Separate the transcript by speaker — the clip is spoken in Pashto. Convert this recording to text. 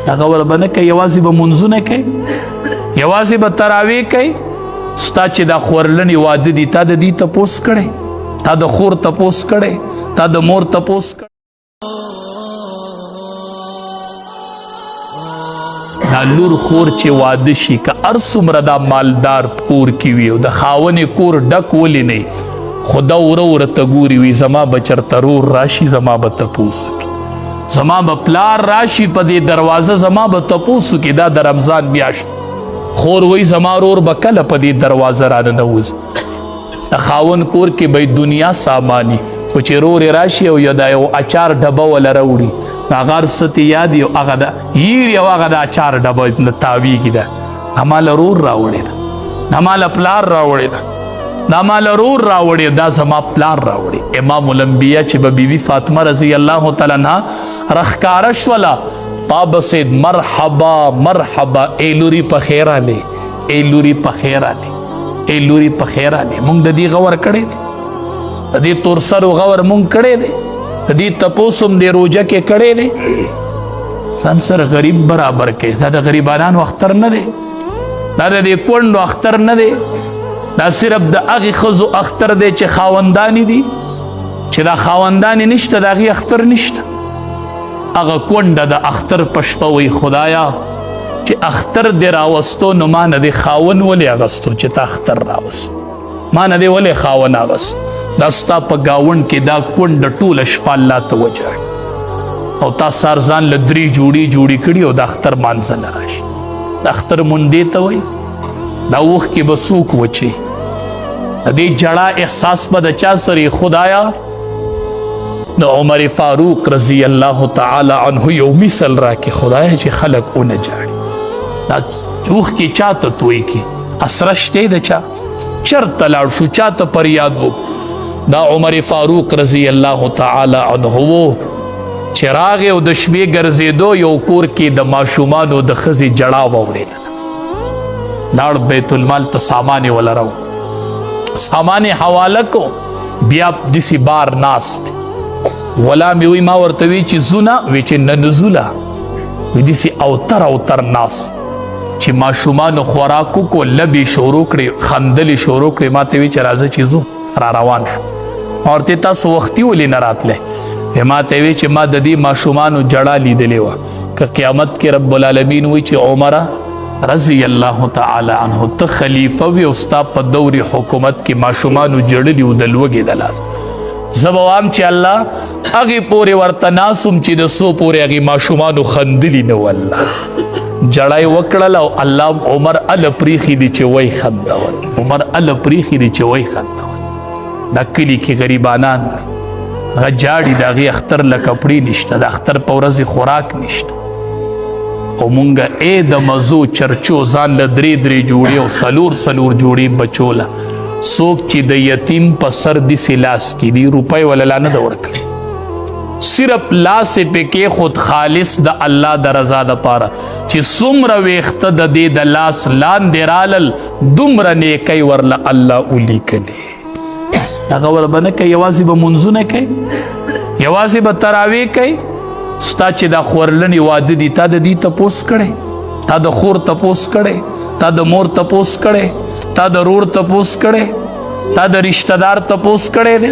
Speaker 1: دا خبره به نه کوي، یوازې به منځونه کوي، یوازې به تراویح کوي. ستا چې دا خورلنې واده دي تا د دې تپوس کړی، تا د خور تپوس کړی، تا د مور تپوس کړی. دا لور خور چې واده شي که هر څومره دا مالدار کور کې وي او د خاونې کور ډک ولې نه وي، خو دا وره وره ته ګوري وي زما به چېرته رور راشي زما به تپوس وکړي، زما به پلار راشي په دې دروازه زما به تپوس وکړي. دا د رمضان میاشت خور وی زما رور به کله په دې دروازه راننوځي. د خاون کور کې به دنیا ساماني، خو چې رورې راشي او یا دا یو اچار ډبه وله راوړي هغه هر څه ته یاد یو هغه د هیر یو هغه د اچار ډبه تاویږي ده، هماله رور راوړې ده، هماله پلار راوړې ده، دا مال رور راوړې، دا زما پلار راوړې. امام الانبیاء چې به بیبي فاطمه رضی الله تعالی عنها رخکاره شوله پا بسید مرحبا مرحبا ای لوري په خیر راغلې، ای لوري په خیر راغلې، ای لوري په خیر راغلې. مونږ د دې غور کړی دی، د دې تورسرو غور مونږ کړی دی، د دې تپوس هم دې روژه کې کړی دی. ځان سره غریب برابر کوي، دا د غریبانانو اختر نه دی، دا د دې کونډو اختر نه دی، دا صرف د هغې ښځو اختر دی چې خاوندانې دي، چې دا خاوندانې نشته د هغې اختر نشته. هغه کونډه د اختر په شپه وی خدایا چې اختر دې راوستو نو ما نه دې خاون ولې اغستو چې تا اختر راوست، ما نه دې ولې خاون اغست. دا ستا په ګاونډ کې دا کونډه ټوله شپه الله ته وجاړي او تا سار ځان له 3 جوړې کړي او د اختر مانځه نه راشي. د اختر مونډې ته وایي دا وخت کې به څوک وچی، د دې جړه احساس به د چا سره خدایا. د عمر فاروق رضی الله تعالی عنه یو مثل راکې خدایا چې خلک ونه جاړي. دا وخت کې چاته توی کې اسره شته د چا چرته لاړ شو چاته پر یاد وو. دا عمر فاروق رضی الله تعالی عنه وو چې راغې او د شپې ګرځېدو یو کور کې د ماشومانو د ښځې جړا واورېده، لاړ بیت المال ته سامان ولا راو، سامان حواله کو، بیا دسی بار ناست ولا می وی ما ورته وی چې زونه وی چې نه نزوله وی دسی اوتر ناس چې ماشومان خوراکو کو لبی شروع کړي خندلې شروع کړي، ما ته وی چې راځه چې زو را روان شو. اورته تاسو وختي ولې نه راتله؟ ما ته وی چې ما د دې ماشومانو جړه لیدلې و که قیامت کې رب العالمین وی چې عمره رضی الله تعالی عنه ته خلیفه وی او ستا په دور حکومت کې ماشومانو جړلي و د لوږې د لاس زبوام چې الله هغې پورې ورته ناسم چې د څو پورې هغې ماشومانو خندلي نه والله جړه یې وکړله او الله عمر اله پریښي دي چې وی خندول، عمر اله پریښي دي چې وی خندول. دا کلي کې غریبانان هغه جاړي د هغې اختر له کپړې نشته، د اختر په ورځې خوراک نشته او مونږه ای د مزو چرچو ځان له 3 جوړې او 4 جوړې بچوله څوک چې د یتیم په سر داسې لاس کې دي روپۍ ولا لا نه ده ورکړې، صرف لاس یې پکې خود خالص د الله د رضا دپاره چې څومره ویښته د دې د لاس لاندې رالل دومره نیکۍ ورله الله ولیکلې. هغه ور به نه کوي، یوازې به منځونه کوي، یوازې به تراویح کوي. ستا چې دا خورلنې واده دي تا د دې تپوس کړی، تا د خور تپوس کړی، تا د مور تپوس کړی، تا د رور تپوس کړی، تا د رشتہ دار تپوس کړی دی.